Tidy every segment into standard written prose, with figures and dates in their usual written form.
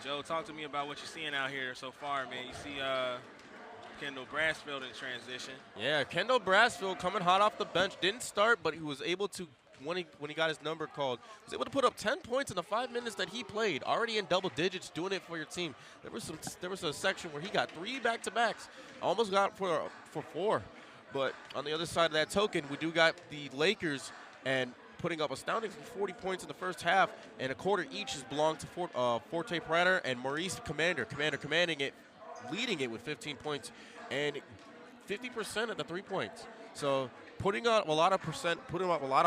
Joe, talk to me about what you're seeing out here so far, man. You see Kendall Brasfield in transition. Yeah, Kendall Brasfield coming hot off the bench. Didn't start, but he was able to, when he got his number called, was able to put up 10 points in the 5 minutes that he played. Already in double digits, doing it for your team. There was a section where he got 3 back-to-backs. Almost got for 4. But on the other side of that token, we do got the Lakers and putting up astounding 40 points in the first half, and a quarter each has belonged to Forte Prater and Maurice Commander commanding it, leading it with 15 points and 50% at the 3 points. So putting up a lot of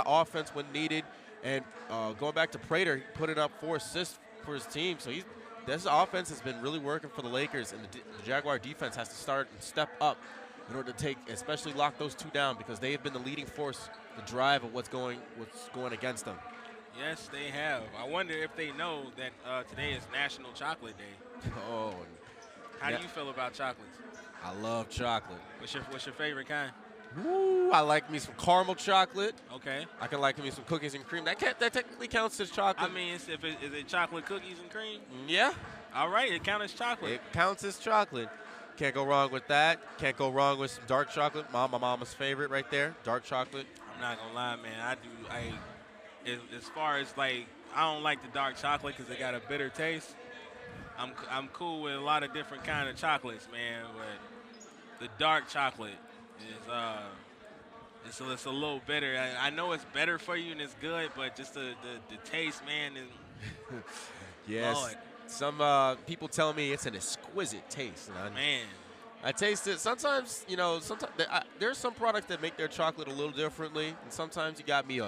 offense when needed, and going back to Prater, putting up 4 assists for his team. So this offense has been really working for the Lakers, and the Jaguar defense has to start and step up in order to especially lock those 2 down, because they have been the leading force, the drive of what's going against them. Yes, they have. I wonder if they know that today is National Chocolate Day. Oh. How do you feel about chocolates? I love chocolate. What's your favorite kind? Ooh, I like me some caramel chocolate. Okay. I can like me some cookies and cream. That technically counts as chocolate. I mean, is it chocolate cookies and cream? Yeah. All right, it counts as chocolate. It counts as chocolate. Can't go wrong with that. Can't go wrong with some dark chocolate. My mama's favorite right there, dark chocolate. I'm not gonna lie, man. As far as like, I don't like the dark chocolate because it got a bitter taste. I'm cool with a lot of different kind of chocolates, man. But the dark chocolate is it's a little bitter. I know it's better for you and it's good, but just the taste, man. Is, yes. Lord. Some people tell me it's an exquisite taste. Man. I taste it. Sometimes, there's some products that make their chocolate a little differently, and sometimes you got me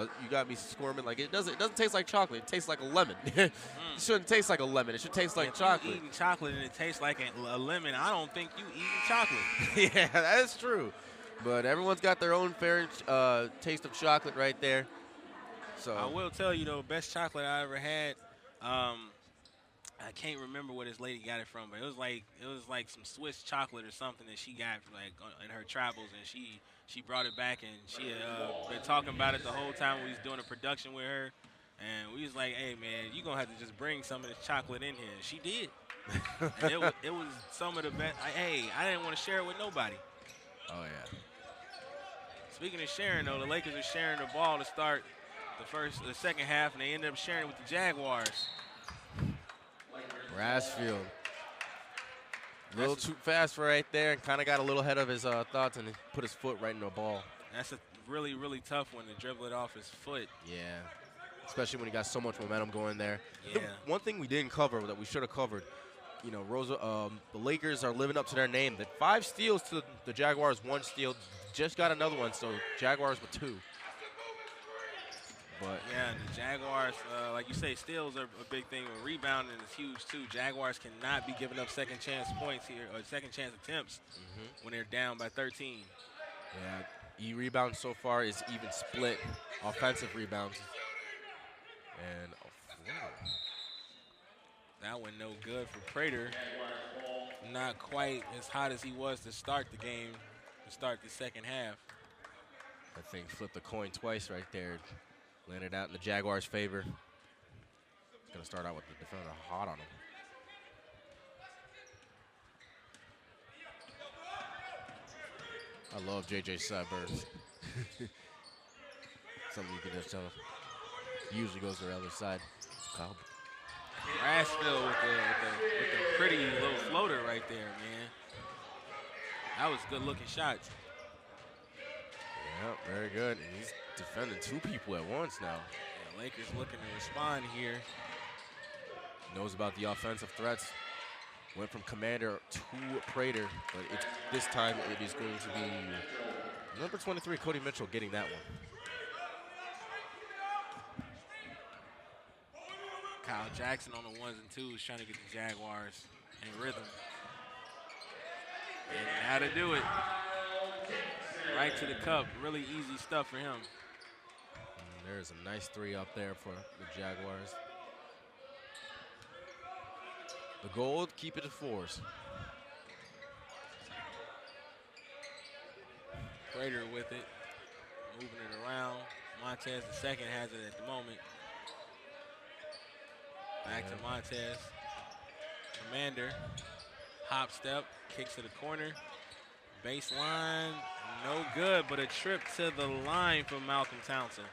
squirming like it doesn't taste like chocolate. It tastes like a lemon. It shouldn't taste like a lemon. It should taste like chocolate. If you eating chocolate and it tastes like a lemon, I don't think you eating chocolate. Yeah, that is true. But everyone's got their own fair taste of chocolate right there. So I will tell you, though, best chocolate I ever had. I can't remember where this lady got it from, but it was like some Swiss chocolate or something that she got like in her travels, and she brought it back, and she had been talking about it the whole time we was doing a production with her, and we was like, hey man, you gonna have to just bring some of this chocolate in here. And she did. And it was some of the best. I didn't want to share it with nobody. Oh yeah. Speaking of sharing, though, the Lakers are sharing the ball to start the second half, and they ended up sharing it with the Jaguars. Brasfield. A little too fast for right there, and kind of got a little ahead of his thoughts and put his foot right in the ball. That's a really, really tough one to dribble it off his foot. Yeah, especially when he got so much momentum going there. Yeah. One thing we didn't cover that we should have covered, the Lakers are living up to their name. That 5 steals to the Jaguars, 1 steal. Just got another one, so Jaguars with 2. But yeah, the Jaguars, like you say, steals are a big thing. But rebounding is huge too. Jaguars cannot be giving up second chance points here, or second chance attempts when they're down by 13. Yeah, rebound so far is even split. Offensive rebounds. And that one no good for Prater. Not quite as hot as he was to start the game, to start the second half. I think flipped the coin twice right there. Landed out in the Jaguars' favor. It's going to start out with the defender hot on him. I love JJ's sideburns. Something you can just tell him. He usually goes to the other side. Kyle. Brasfield with the pretty little floater right there, man. That was good-looking shots. Yeah, very good. And he's defending 2 people at once now. Yeah, Lakers looking to respond here. Knows about the offensive threats. Went from Commander to Prater, but this time it is going to be number 23, Cody Mitchell, getting that one. Kyle Jackson on the 1s and 2s trying to get the Jaguars in rhythm. And how to do it. Right to the cup. Really easy stuff for him. And there's a nice 3 up there for the Jaguars. The goal, keep it to 4s. Prater with it. Moving it around. Montez, the second, has it at the moment. Back to Montez. Commander, hop step, kicks to the corner. Baseline, no good, but a trip to the line from Malcolm Townsend.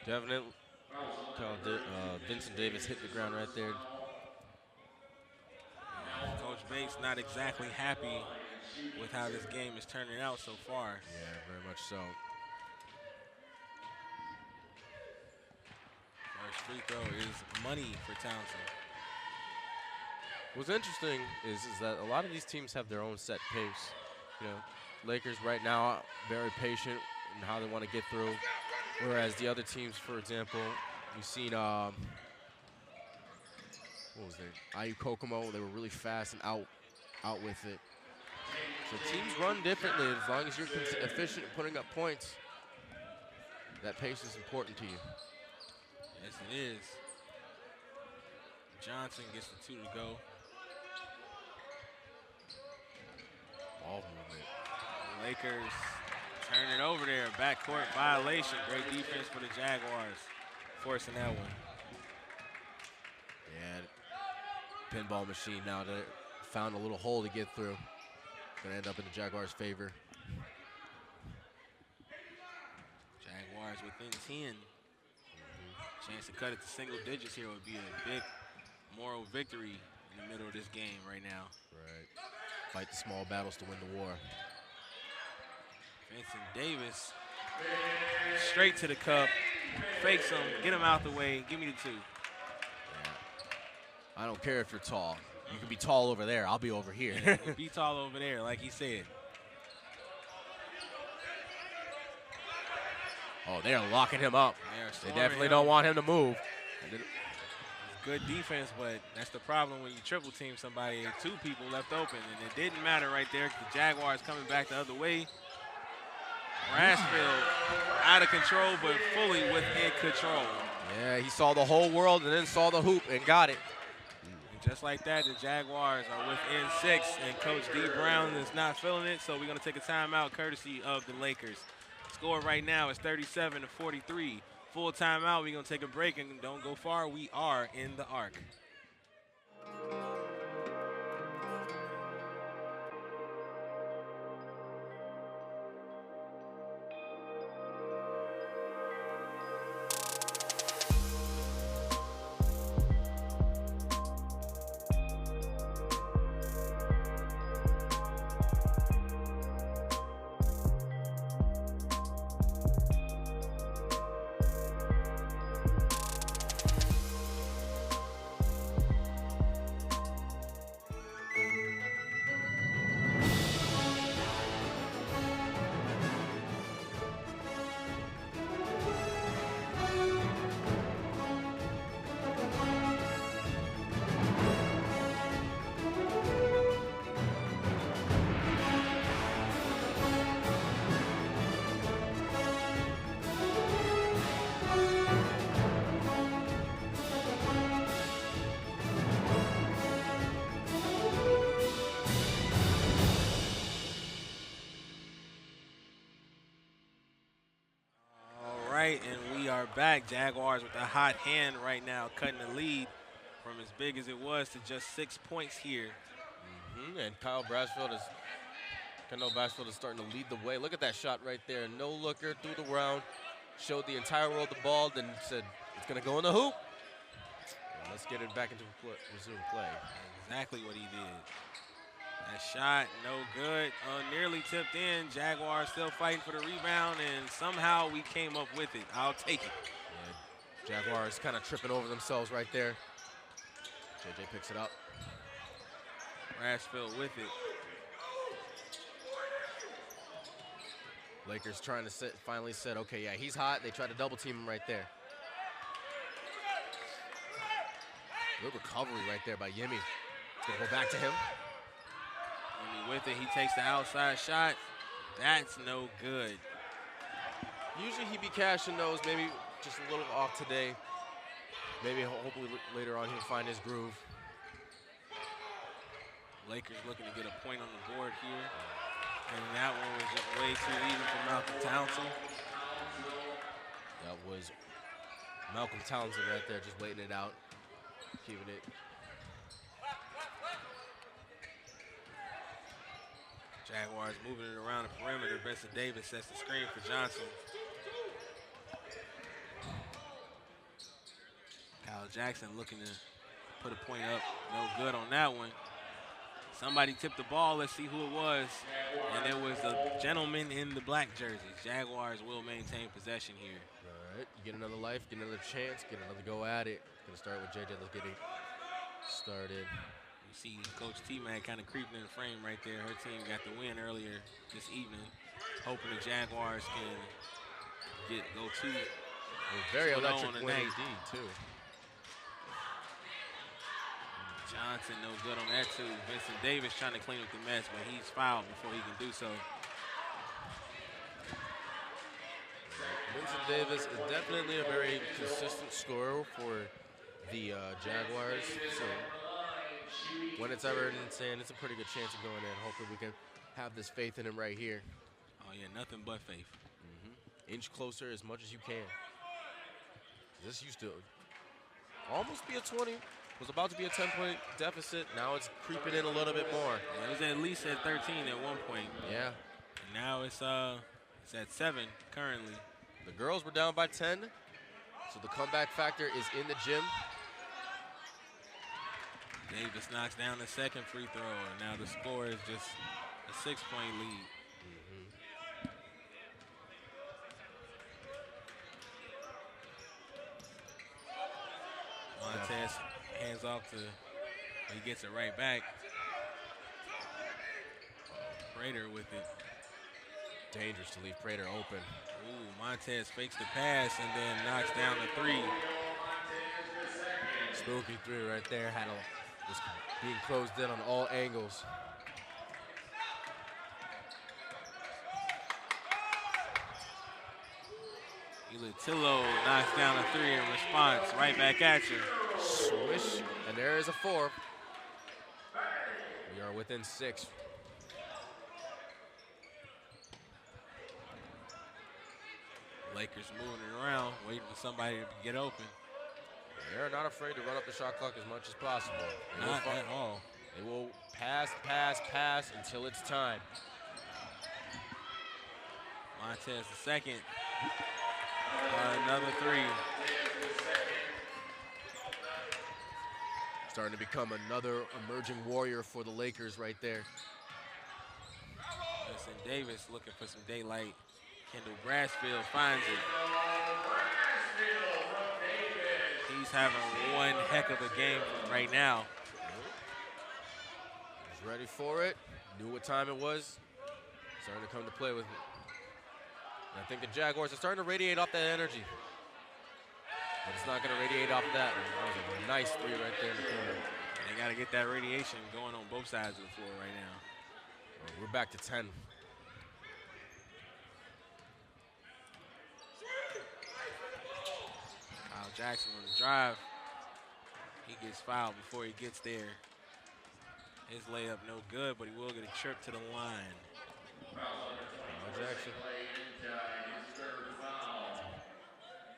Definitely. Vincent Davis hit the ground right there. Coach Bates not exactly happy with how this game is turning out so far. Yeah, very much so. First free throw is money for Townsend. What's interesting is that a lot of these teams have their own set pace. You know, Lakers right now very patient in how they want to get through, whereas the other teams, for example, we've seen what was it? IU Kokomo, they were really fast and out with it. So teams run differently. As long as you're efficient at putting up points, that pace is important to you. Yes, it is. Johnson gets the 2 to go. Ball movement. Lakers turn it over there. Backcourt violation. Great defense for the Jaguars, forcing that one. Yeah, pinball machine now that found a little hole to get through. Gonna end up in the Jaguars' favor. Jaguars within 10. Chance to cut it to single digits here would be a big moral victory in the middle of this game right now. Right. Fight the small battles to win the war. Vincent Davis, straight to the cup, fakes him, get him out the way, give me the 2. Yeah. I don't care if you're tall. You can be tall over there, I'll be over here. Yeah, be tall over there, like he said. Oh, they're locking him up. They definitely don't want him to move. Good defense, but that's the problem when you triple team somebody and 2 people left open, and it didn't matter right there. The Jaguars coming back the other way. Brasfield out of control, but fully within control. Yeah, he saw the whole world and then saw the hoop and got it. And just like that, the Jaguars are within 6, and Coach D. Brown is not feeling it, so we're going to take a timeout courtesy of the Lakers. Score right now is 37-43. Full timeout. We're going to take a break and don't go far. We are in the arc. And we are back. Jaguars with a hot hand right now, cutting the lead from as big as it was to just 6 points here. And Kendall Brasfield is starting to lead the way. Look at that shot right there. No looker through the round. Showed the entire world the ball, then said it's going to go in the hoop. And let's get it back into resume play. Exactly what he did. That shot, no good. Nearly tipped in. Jaguars still fighting for the rebound, and somehow we came up with it. I'll take it. Yeah, Jaguars kind of tripping over themselves right there. JJ picks it up. Brasfield with it. Lakers trying to finally said, okay, yeah, he's hot. They tried to double team him right there. Good recovery right there by Yimmy. It's going to go back to him. With it, he takes the outside shot. That's no good. Usually he be cashing those, maybe just a little off today. Maybe hopefully later on he'll find his groove. Lakers looking to get a point on the board here. And that one was just way too easy for Malcolm Townsend. That was Malcolm Townsend right there, just waiting it out, keeping it Jaguars moving it around the perimeter. Benson Davis sets the screen for Johnson. Kyle Jackson looking to put a point up. No good on that one. Somebody tipped the ball. Let's see who it was. And it was the gentleman in the black jerseys. Jaguars will maintain possession here. All right, get another life, get another chance, get another go at it. Gonna start with JJ. Let's get it started. You see Coach T-Mac kind of creeping in the frame right there. Her team got the win earlier this evening. Hoping the Jaguars can go two. Very electric win indeed, too. Johnson no good on that too. Vincent Davis trying to clean up the mess, but he's fouled before he can do so. Vincent Davis is definitely a very consistent scorer for the Jaguars. So when it's ever insane, it's a pretty good chance of going in. Hopefully we can have this faith in him right here. Oh yeah, nothing but faith. Inch closer as much as you can. This used to almost be a 20. Was about to be a 10-point deficit. Now it's creeping in a little bit more. Yeah, it was at least at 13 at one point. Yeah. And now it's at 7 currently. The girls were down by 10, so the comeback factor is in the gym. Davis knocks down the second free throw, and now the score is just a 6-point lead. Montez hands off to, he gets it right back. Prater with it. Dangerous to leave Prater open. Ooh, Montez fakes the pass and then knocks down the three. Spooky three right there. Was being closed in on all angles. Elatillo knocks down a three in response. Right back at you. Swish, and there is a 4. We are within 6. Lakers moving it around, waiting for somebody to get open. They're not afraid to run up the shot clock as much as possible. Not at all. They will pass until it's time. Montez the second. Another three. Starting to become another emerging warrior for the Lakers right there. Vincent Davis looking for some daylight. Kendall Brasfield finds it. He's having one heck of a game right now. He's ready for it. Knew what time it was. Starting to come to play with it. And I think the Jaguars are starting to radiate off that energy. But it's not going to radiate off that. That was a nice three right there in the corner. And they got to get that radiation going on both sides of the floor right now. We're back to 10. Kyle Jackson on the drive. He gets fouled before he gets there. His layup no good, but he will get a trip to the line. Kyle Jackson.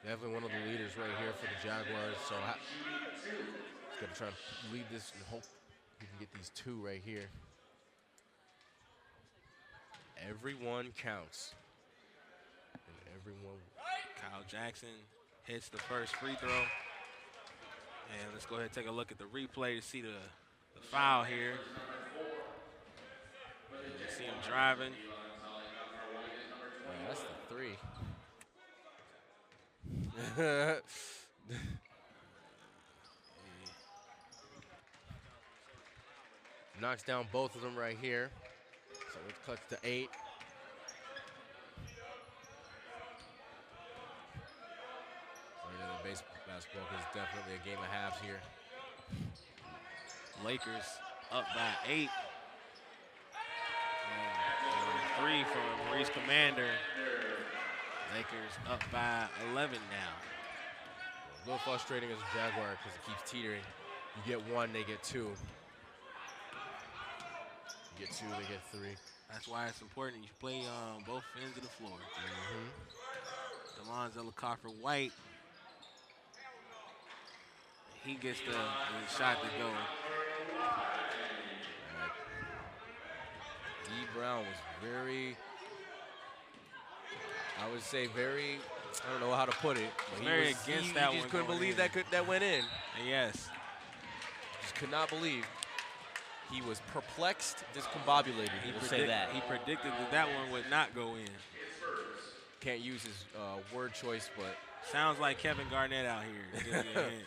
Definitely one of the leaders right here for the Jaguars. So he's going to try to lead this and hope he can get these 2 right here. Everyone counts. And everyone. Kyle Jackson hits the first free throw. And let's go ahead and take a look at the replay to see the foul here. You see him driving. Yeah, that's the 3. Knocks down both of them right here. So it cuts to 8. Basketball is definitely a game of halves here. Lakers up by 8. And 3 from Maurice Commander. Lakers up by 11 now. A little frustrating as a Jaguar because it keeps teetering. You get 1, they get 2. You get 2, they get 3. That's why it's important you play on both ends of the floor. DeLonzo Crawford-White. He gets the shot to go. D. Brown was very, I would say very, I don't know how to put it. But Very against that He just one couldn't going believe in. that went in. Yes. Just could not believe. He was perplexed, discombobulated. We'll say that. He predicted that one would not go in. Can't use his word choice, but sounds like Kevin Garnett out here. Gives you a hint.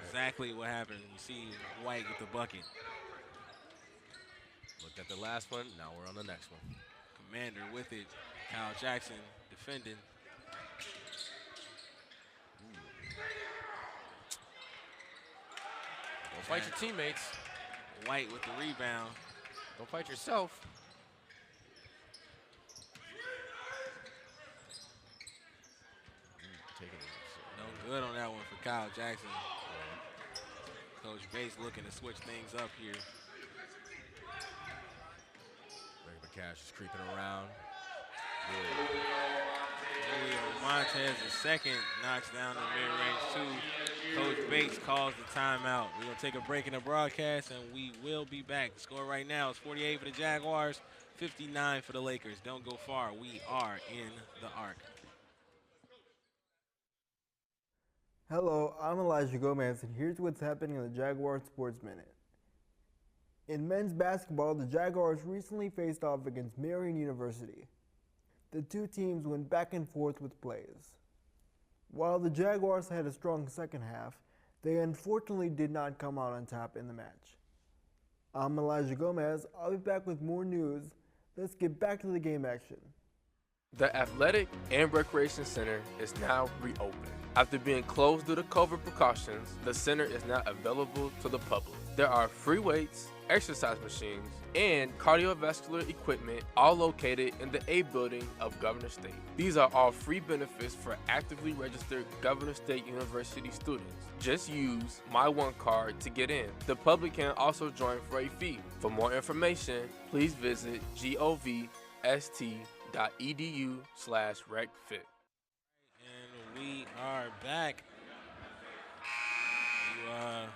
Exactly what happened. You see White with the bucket. Looked at the last one. Now we're on the next one. Commander with it. Kyle Jackson defending. Don't fight your teammates. White with the rebound. Don't fight yourself. No good on that one for Kyle Jackson. Coach Bates looking to switch things up here. Regular Cash is creeping around. Julio Montez, the second, knocks down the mid-range two. Coach Bates calls the timeout. We're going to take a break in the broadcast, and we will be back. The score right now is 48 for the Jaguars, 59 for the Lakers. Don't go far. We are in the arc. Hello, I'm Elijah Gomez, and here's what's happening in the Jaguars Sports Minute. In men's basketball, the Jaguars recently faced off against Marian University. The two teams went back and forth with plays. While the Jaguars had a strong second half, they unfortunately did not come out on top in the match. I'm Elijah Gomez. I'll be back with more news. Let's get back to the game action. The Athletic and Recreation Center is now reopened. After being closed due to COVID precautions, the center is now available to the public. There are free weights, exercise machines, and cardiovascular equipment all located in the A building of Governor State. These are all free benefits for actively registered Governor State University students. Just use My One Card to get in. The public can also join for a fee. For more information, please visit govst.edu/recfit. And we are back. You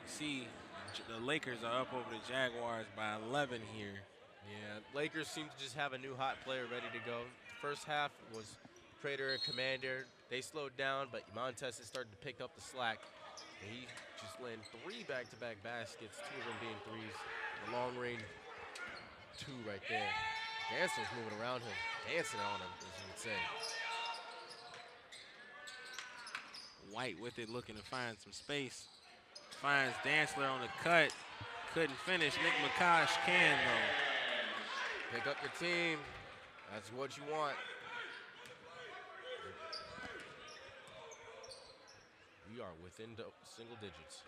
see the Lakers are up over the Jaguars by 11 here. Yeah, Lakers seem to just have a new hot player ready to go. The first half was Prater and Commander. They slowed down, but Montez has started to pick up the slack. And he just landed 3 back-to-back baskets, 2 of them being threes. The long range 2 right there. Dancer's moving around him, dancing on him, as you would say. White with it, looking to find some space. Finds Dantzler on the cut. Couldn't finish. Nick McCosh can, though. Pick up your team. That's what you want. We are within single digits.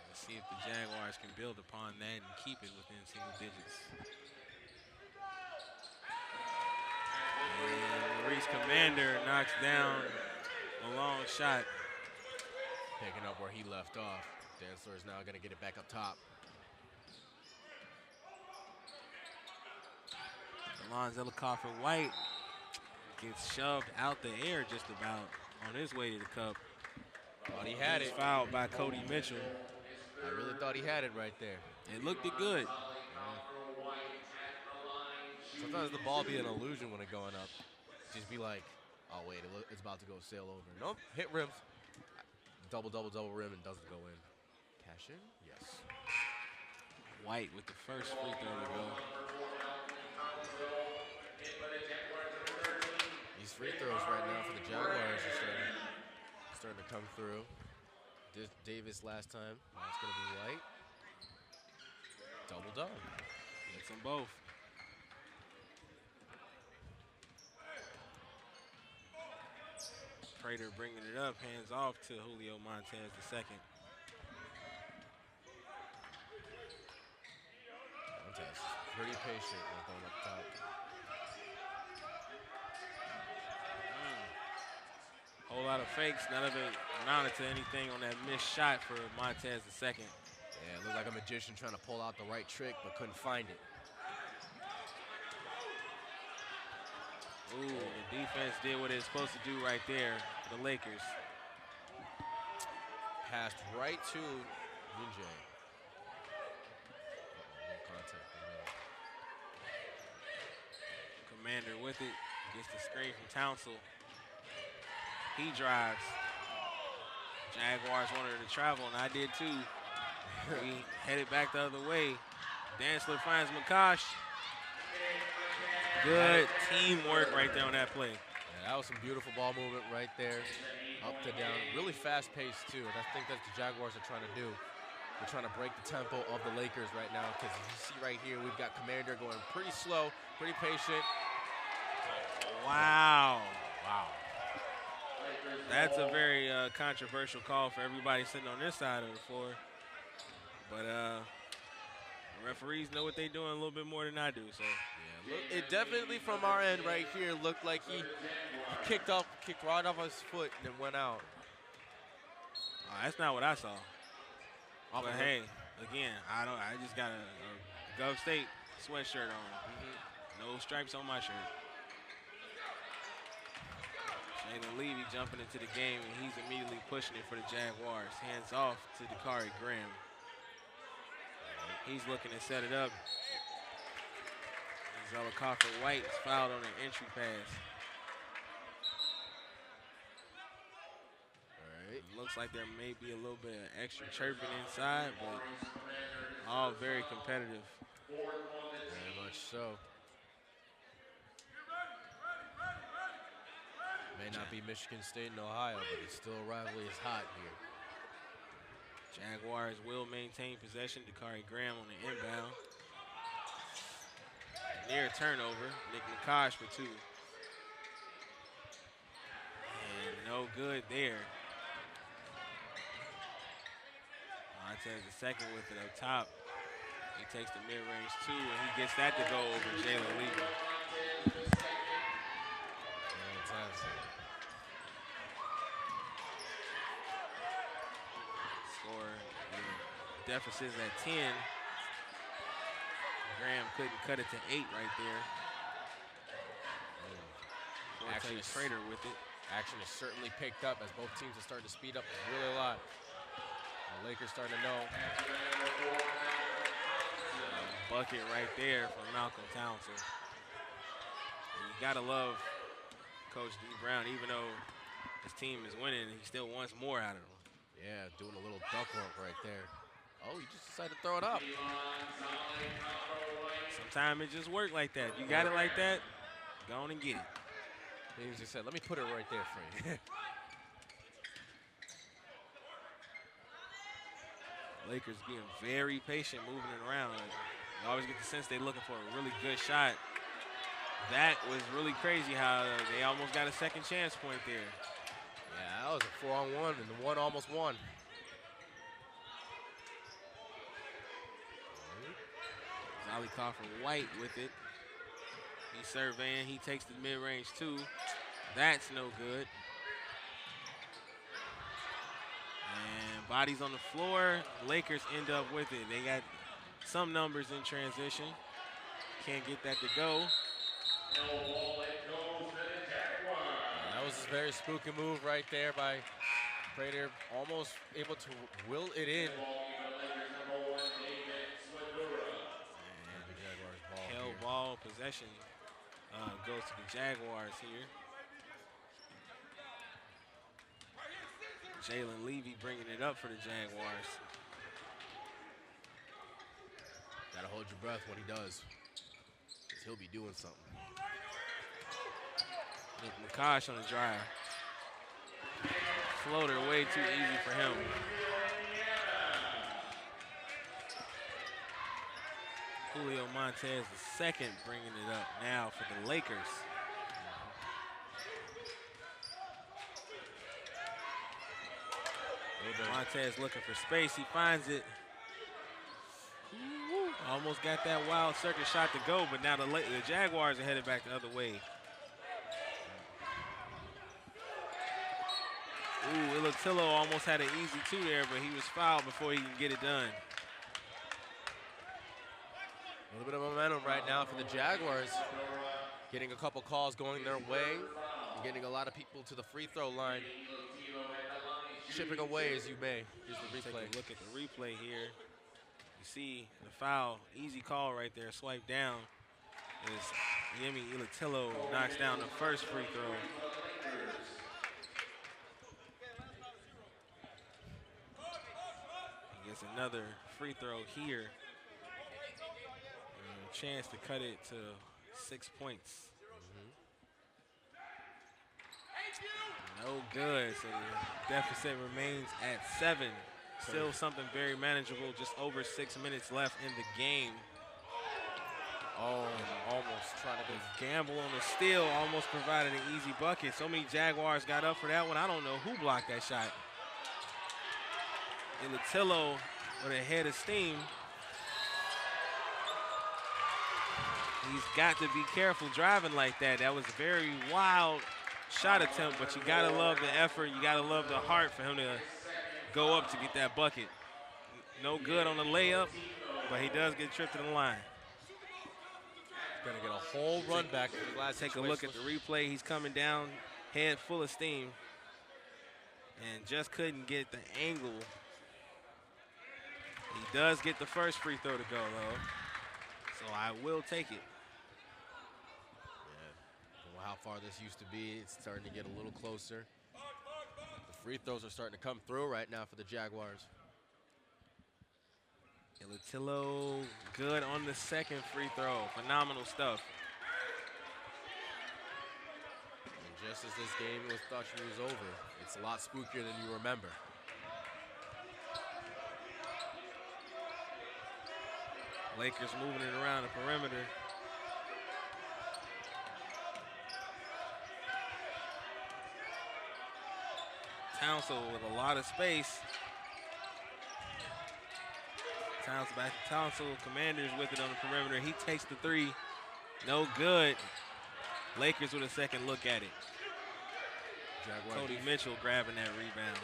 Let's see if the Jaguars can build upon that and keep it within single digits. And Maurice Commander knocks down a long shot. Picking up where he left off. Dantzler is now going to get it back up top. Alon Zelikofer-White gets shoved out the air just about on his way to the cup. Thought he had it. Fouled by Cody Mitchell. I really thought he had it right there. It looked good. Sometimes the ball be an illusion when it's going up. Just be like, oh wait, it's about to go sail over. Nope, hit rims. Double rim and doesn't go in. Cash in? Yes. White with the first free throw to go. These free throws right now for the Jaguars are starting to come through. Davis last time. Now it's going to be White. Double done. Gets them both. Prater bringing it up, hands off to Julio Montez II. Montez, pretty patient with going up top. Whole lot of fakes, none of it amounted to anything on that missed shot for Montez II. Yeah, it looked like a magician trying to pull out the right trick, but couldn't find it. Ooh, the defense did what it's supposed to do right there for the Lakers. passed right to Ninja. Contact. Commander with it. Gets the screen from Townsend. He drives. Jaguars wanted to travel, and I did too. We headed back the other way. Dantzler finds McCosh. Good teamwork right there on that play. Yeah, that was some beautiful ball movement right there. Up to down. Really fast pace, too. And I think that's the Jaguars are trying to do. They're trying to break the tempo of the Lakers right now because you see right here, we've got Commander going pretty slow, pretty patient. Wow. Wow. That's a very controversial call for everybody sitting on this side of the floor. But referees know what they're doing a little bit more than I do. So yeah, look, it definitely from our end right here looked like he kicked right off his foot and then went out. That's not what I saw. But hey, again, I just got a Gov State sweatshirt on. No stripes on my shirt. Jalen Levy jumping into the game, and he's immediately pushing it for the Jaguars. Hands off to Dakari Graham. He's looking to set it up. Zelicoffer White is fouled on an entry pass. It looks like there may be a little bit of extra chirping inside, but all very competitive. Very much so. May not be Michigan State and Ohio, but it's still rivalry is hot here. Jaguars will maintain possession. Dakari Graham on the inbound. Near turnover. Nick McCosh for two. And no good there. Montez the second with it up top. He takes the mid-range two, and he gets that to go over Jalen Levy. Fantastic. Score deficits at 10. Graham couldn't cut it to 8 right there. Actually, Schrader with it. Action is certainly picked up as both teams are starting to speed up really a lot. The Lakers starting to know. Bucket right there from Malcolm Townsend. And you gotta love Coach D. Brown, even though his team is winning, he still wants more out of them. Yeah, doing a little duck work right there. Oh, he just decided to throw it up. Sometimes it just works like that. You got it like that, go on and get it. He just said, let me put it right there for you. Lakers being very patient, moving it around. You always get the sense they're looking for a really good shot. That was really crazy how they almost got a second chance point there. Yeah, that was a 4-on-1, and the one almost won. Zelicoffer White with it. He's surveying. He takes the mid-range two. That's no good. And bodies on the floor. Lakers end up with it. They got some numbers in transition. Can't get that to go. That was a very spooky move right there by Prater. Almost able to will it in. Held ball possession goes to the Jaguars here. Jalen Levy bringing it up for the Jaguars. Gotta hold your breath when he does, 'cause he'll be doing something. Nick McCosh on the drive. Floater way too easy for him. Julio Montez the second bringing it up now for the Lakers. Montez looking for space. He finds it. Almost got that wild circuit shot to go, but now the Jaguars are headed back the other way. Ooh, Ilatillo almost had an easy two there, but he was fouled before he can get it done. A little bit of momentum right now for the Jaguars. Getting a couple calls going their way. And getting a lot of people to the free throw line. chipping away as you may. Here's the Take replay. a look at the replay here. You see the foul, easy call right there, swipe down. As Yemi Ilatillo knocks down the first free throw. He gets another free throw here. And a chance to cut it to 6 points. No good, so the deficit remains at 7. Still something very manageable, just over 6 minutes left in the game. Oh, almost trying to The gamble on the steal almost provided an easy bucket. So many Jaguars got up for that one. I don't know who blocked that shot. Ilatillo with a head of steam. He's got to be careful driving like that. That was a very wild shot attempt, but you gotta love the effort. You gotta love the heart for him to go up to get that bucket. No good on the layup, but he does get tripped to the line. Gonna get a whole run back. Take a look at the replay. He's coming down, head full of steam, and just couldn't get the angle. He does get the first free throw to go, though, so I will take it. Yeah. How far this used to be, it's starting to get a little closer. The free throws are starting to come through right now for the Jaguars. Ilatillo good on the second free throw. Phenomenal stuff. And just as this game thought it was over, it's a lot spookier than you remember. Lakers moving it around the perimeter. Townsend with a lot of space. Townsend back to Townsend. Commanders with it on the perimeter. He takes the three. No good. Lakers with a second look at it. Cody Mitchell grabbing that rebound.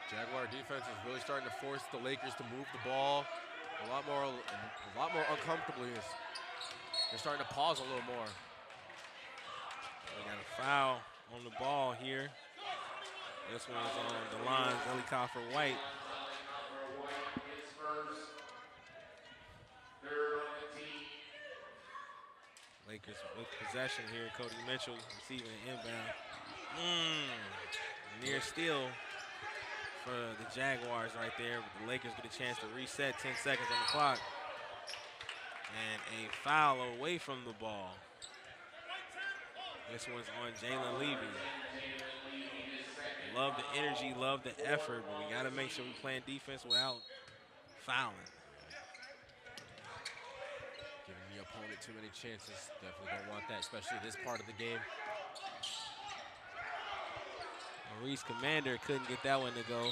Jaguar defense is really starting to force the Lakers to move the ball a lot more uncomfortably. They're starting to pause a little more. We got a foul on the ball here. This one's on the line, Zelly Coffer-White. Lakers with possession here. Cody Mitchell receiving an inbound. Near steal for the Jaguars right there. But the Lakers get a chance to reset. 10 seconds on the clock. And a foul away from the ball. This one's on Jalen Levy. Love the energy, love the effort, but we got to make sure we're playing defense without fouling. Giving the opponent too many chances. Definitely don't want that, especially this part of the game. Maurice Commander couldn't get that one to go.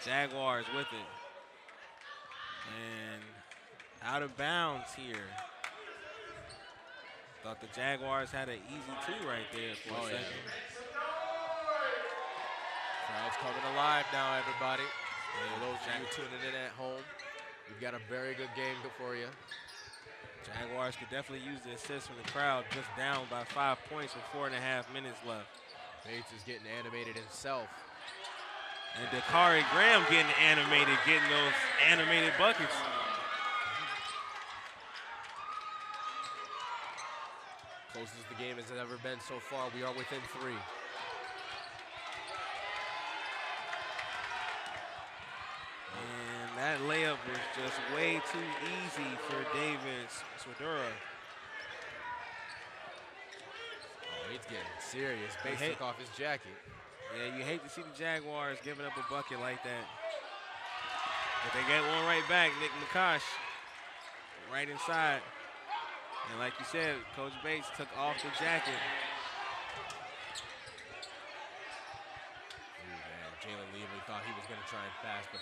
Jaguars with it. And out of bounds here. Thought the Jaguars had an easy two right there for a second. Crowd's coming alive now, everybody. For those of you tuning in at home, we've got a very good game for you. Jaguars could definitely use the assist from the crowd, just down by 5 points with 4.5 minutes left. Bates is getting animated himself. And Dakari Graham getting animated, getting those animated buckets. Closest the game has ever been so far. We are within 3. And that layup was just way too easy for David Swedora. Oh, he's getting serious. Bates took off his jacket. Yeah, you hate to see the Jaguars giving up a bucket like that. But they get one right back. Nick McCosh right inside. And like you said, Coach Bates took off the jacket. Ooh, man, Jalen Levy thought he was going to try and fast, but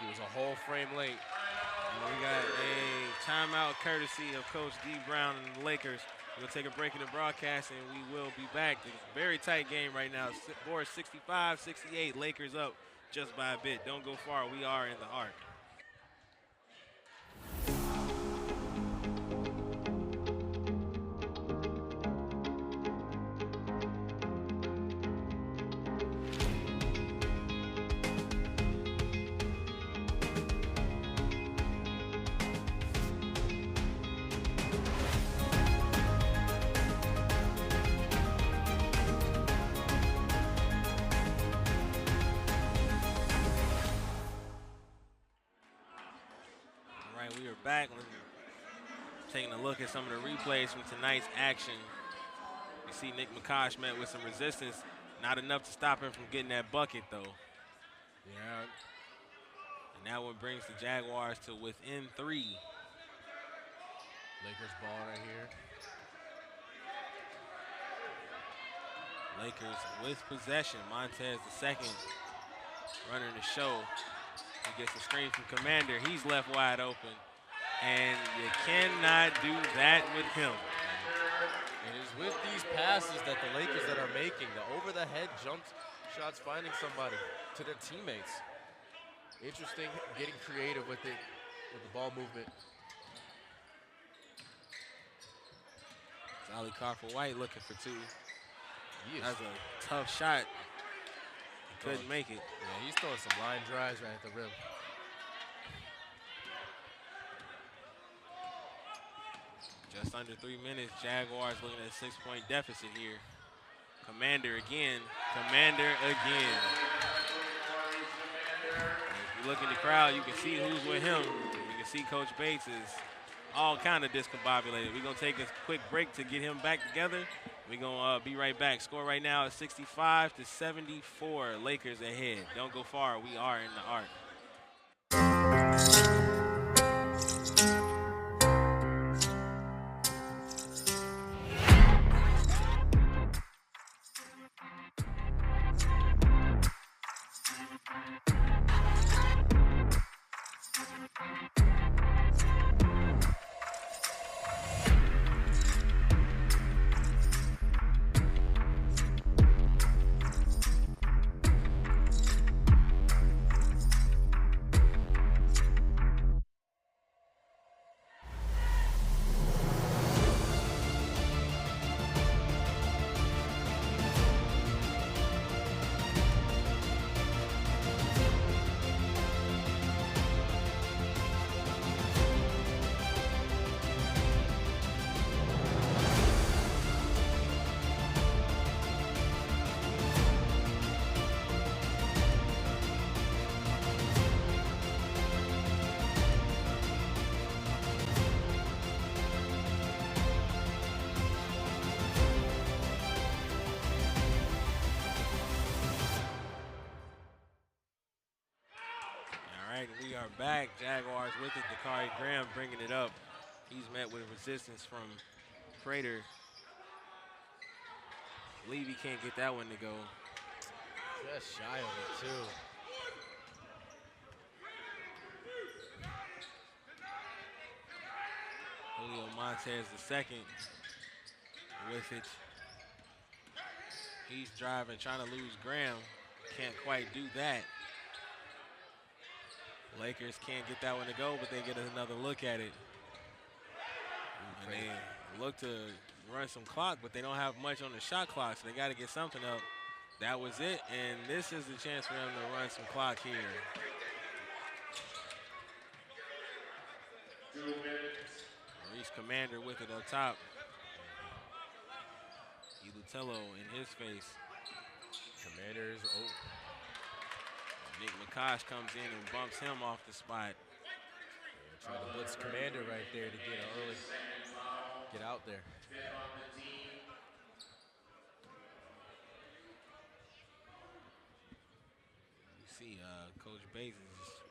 he was a whole frame late. And we got a timeout courtesy of Coach D. Brown and the Lakers. We'll take a break in the broadcast, and we will be back. It's a very tight game right now. Score 65-68. Lakers up just by a bit. Don't go far. We are in the arc. back, taking a look at some of the replays from tonight's action. You see Nick McCosh met with some resistance. Not enough to stop him from getting that bucket, though. Yeah. And that one brings the Jaguars to within 3. Lakers ball right here. Lakers with possession. Montez the second running the show. He gets a screen from Commander. He's left wide open. And you cannot do that with him. It is with these passes that the Lakers that are making, the over-the-head jump shots, finding somebody to their teammates. Interesting, getting creative with it, with the ball movement. Ollie Carper-White looking for 2. Yes. That's a tough shot. He couldn't make it. Yeah, he's throwing some line drives right at the rim. Just under 3 minutes. Jaguars looking at a 6-point deficit here. Commander again. Commander again. If you look in the crowd, you can see who's with him. You can see Coach Bates is all kind of discombobulated. We're going to take a quick break to get him back together. We're going to be right back. Score right now is 65-74. Lakers ahead. Don't go far. We are in the arc. We are back. Jaguars with it. Dakari Graham bringing it up. He's met with resistance from Prater. Levy can't get that one to go. Just shy of it, too. Julio Montez the second with it. He's driving, trying to lose Graham. Can't quite do that. Lakers can't get that one to go, but they get another look at it. And they look to run some clock, but they don't have much on the shot clock, so they got to get something up. That was it, and this is the chance for them to run some clock here. 2 minutes. Maurice Commander with it up top. Ilutello in his face. Commanders, Nick McCosh comes in and bumps him off the spot. Yeah, try to blitz Commander right there to get an early, get out there. You see, Coach Bates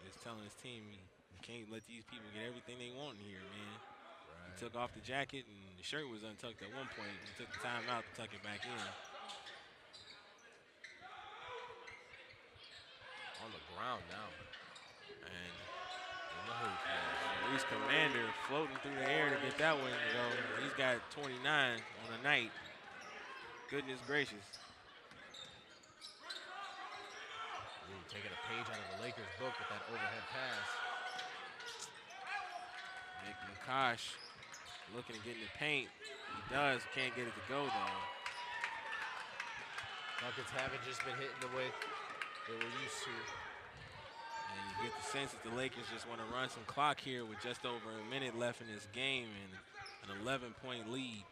is telling his team, you can't let these people get everything they want in here, man. Right. He took off the jacket and the shirt was untucked at one point. He took the time out to tuck it back in. On the ground now. And Maurice Commander floating through the air to get that one to go. He's got 29 on the night. Goodness gracious. Taking a page out of the Lakers book with that overhead pass. Nick McCosh looking to get in the paint. He does, can't get it to go though. Buckets haven't just been hitting the way they were used to. And you get the sense that the Lakers just want to run some clock here with just over a minute left in this game and an 11-point lead.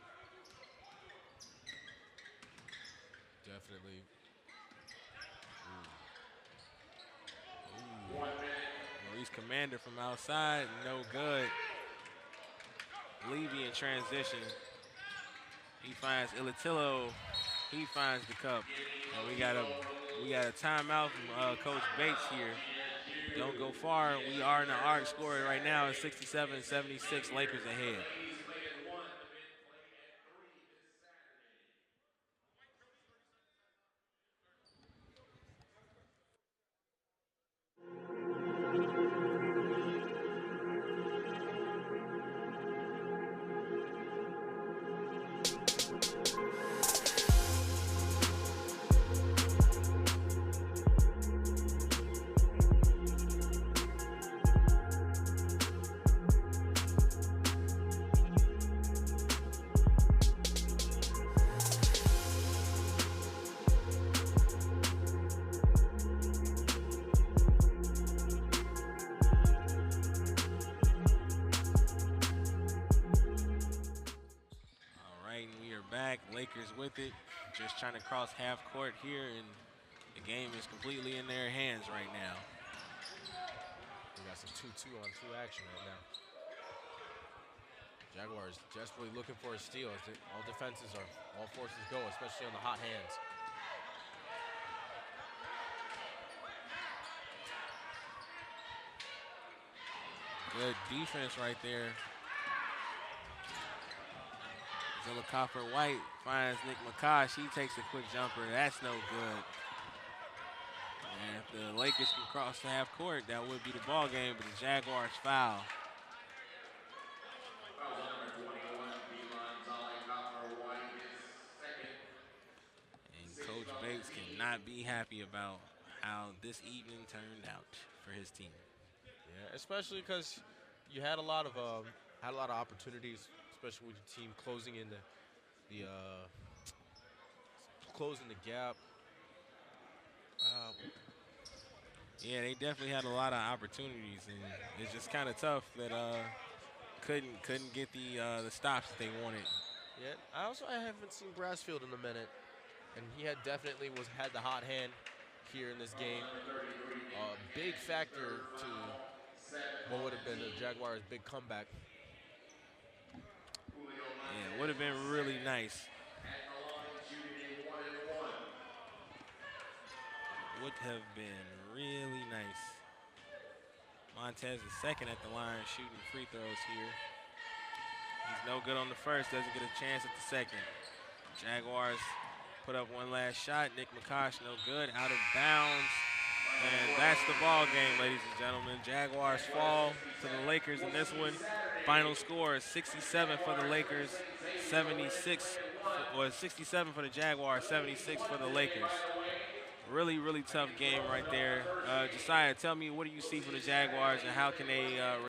Definitely. Reese Commander from outside, no good. Levy in transition. He finds Ilatillo. He finds the cup. And we got a timeout from Coach Bates here. Don't go far. We are in the arc score right now at 67-76, Lakers ahead. Lakers with it, just trying to cross half court here, and the game is completely in their hands right now. We got some 2-2-on-2 action right now. Jaguars desperately looking for a steal. All defenses are, all forces go, especially on the hot hands. Good defense right there. Zilla Copper-White finds Nick McCosh. He takes a quick jumper. That's no good. And if the Lakers can cross the half court, that would be the ball game, but the Jaguars foul. And Coach Bates cannot be happy about how this evening turned out for his team. Yeah, especially because you had a lot of opportunities, especially with your team closing in closing the gap. Yeah, they definitely had a lot of opportunities, and it's just kind of tough that couldn't get the stops that they wanted. Yeah, I haven't seen Brasfield in a minute, and he had the hot hand here in this game. Big factor to what would have been the Jaguars' big comeback. Yeah, it would have been really nice. Would have been really nice. Montez is second at the line shooting free throws here. He's no good on the first, doesn't get a chance at the second. Jaguars put up one last shot. Nick McCosh, no good, out of bounds. And that's the ball game, ladies and gentlemen. Jaguars fall to the Lakers in this one. Final score is 67 for the Lakers, 67 for the Jaguars, 76 for the Lakers. Really, really tough game right there. Josiah, tell me, what do you see from the Jaguars, and how can they